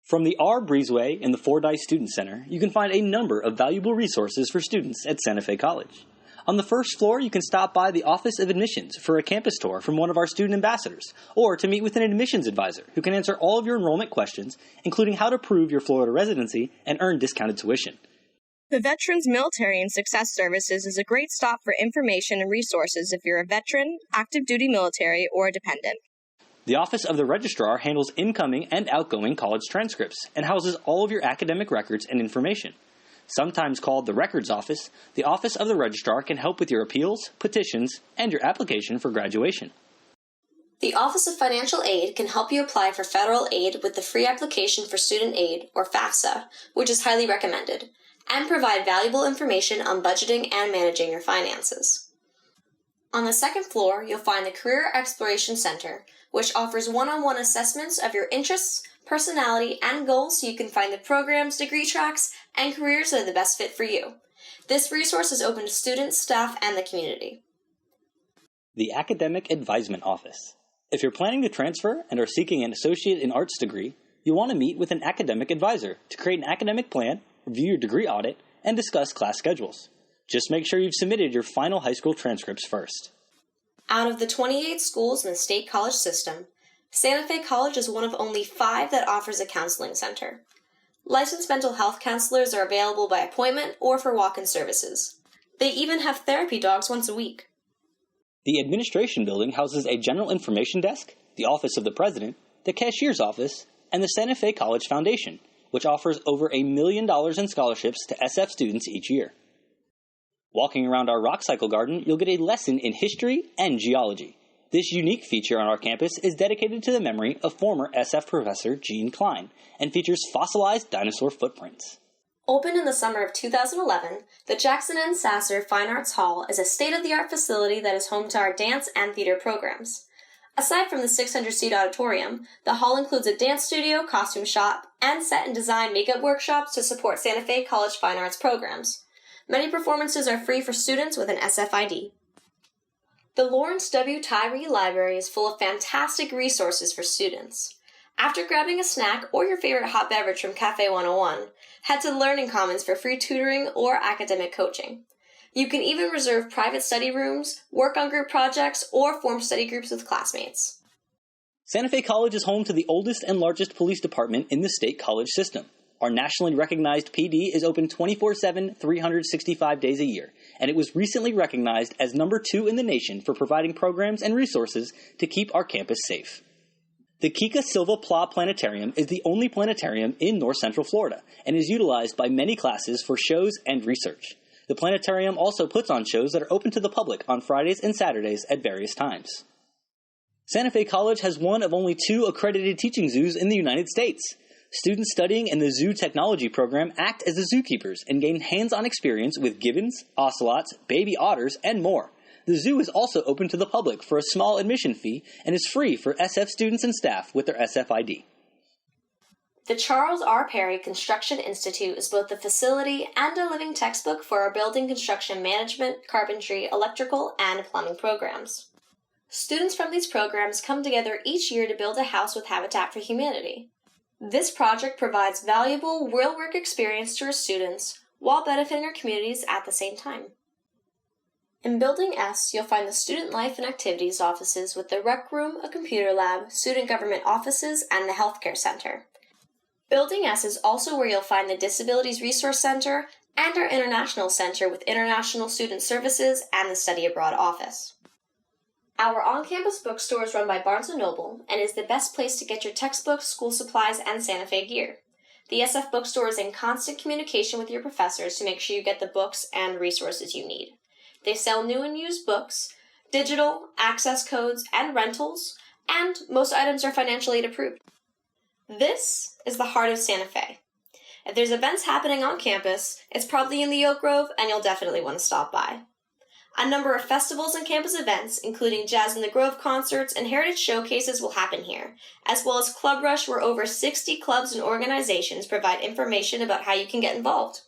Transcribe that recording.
From the R Breezeway in the Fordyce Student Center, you can find a number of valuable resources for students at Santa Fe College. On the first floor, you can stop by the Office of Admissions for a campus tour from one of our student ambassadors, or to meet with an admissions advisor who can answer all of your enrollment questions, including how to prove your Florida residency and earn discounted tuition. The Veterans Military and Success Services is a great stop for information and resources if you're a veteran, active duty military, or a dependent. The Office of the Registrar handles incoming and outgoing college transcripts and houses all of your academic records and information. Sometimes called the Records Office, the Office of the Registrar can help with your appeals, petitions, and your application for graduation. The Office of Financial Aid can help you apply for federal aid with the free application for student aid, or FAFSA, which is highly recommended, and provide valuable information on budgeting and managing your finances. On the second floor, you'll find the Career Exploration Center, which offers one-on-one assessments of your interests, personality, and goals so you can find the programs, degree tracks, and careers that are the best fit for you. This resource is open to students, staff, and the community. The Academic Advisement Office. If you're planning to transfer and are seeking an Associate in Arts degree, you'll want to meet with an academic advisor to create an academic plan, review your degree audit, and discuss class schedules. Just make sure you've submitted your final high school transcripts first. Out of the 28 schools in the state college system, Santa Fe College is one of only 5 that offers a counseling center. Licensed mental health counselors are available by appointment or for walk-in services. They even have therapy dogs once a week. The Administration Building houses a General Information Desk, the Office of the President, the Cashier's Office, and the Santa Fe College Foundation, which offers over $1 million in scholarships to SF students each year. Walking around our rock cycle garden, you'll get a lesson in history and geology. This unique feature on our campus is dedicated to the memory of former SF professor Gene Klein and features fossilized dinosaur footprints. Opened in the summer of 2011, the Jackson N. Sasser Fine Arts Hall is a state-of-the-art facility that is home to our dance and theater programs. Aside from the 600-seat auditorium, the hall includes a dance studio, costume shop, and set and design makeup workshops to support Santa Fe College Fine Arts programs. Many performances are free for students with an SFID. The Lawrence W. Tyree Library is full of fantastic resources for students. After grabbing a snack or your favorite hot beverage from Cafe 101, head to the Learning Commons for free tutoring or academic coaching. You can even reserve private study rooms, work on group projects, or form study groups with classmates. Santa Fe College is home to the oldest and largest police department in the state college system. Our nationally recognized PD is open 24/7, 365 days a year, and it was recently recognized as number 2 in the nation for providing programs and resources to keep our campus safe. The Kika Silva Planetarium is the only planetarium in North Central Florida and is utilized by many classes for shows and research. The planetarium also puts on shows that are open to the public on Fridays and Saturdays at various times. Santa Fe College has one of only 2 accredited teaching zoos in the United States. Students studying in the Zoo Technology program act as the zookeepers and gain hands-on experience with gibbons, ocelots, baby otters, and more. The zoo is also open to the public for a small admission fee and is free for SF students and staff with their SFID. The Charles R. Perry Construction Institute is both a facility and a living textbook for our building construction management, carpentry, electrical, and plumbing programs. Students from these programs come together each year to build a house with Habitat for Humanity. This project provides valuable real-work experience to our students while benefiting our communities at the same time. In Building S, you'll find the Student Life and Activities offices with the Rec Room, a computer lab, student government offices, and the Healthcare Center. Building S is also where you'll find the Disabilities Resource Center and our International Center with International Student Services and the Study Abroad office. Our on-campus bookstore is run by Barnes & Noble and is the best place to get your textbooks, school supplies, and Santa Fe gear. The SF Bookstore is in constant communication with your professors to make sure you get the books and resources you need. They sell new and used books, digital, access codes, and rentals, and most items are financial aid approved. This is the heart of Santa Fe. If there's events happening on campus, it's probably in the Oak Grove, and you'll definitely want to stop by. A number of festivals and campus events, including Jazz in the Grove concerts and heritage showcases, will happen here, as well as Club Rush, where over 60 clubs and organizations provide information about how you can get involved.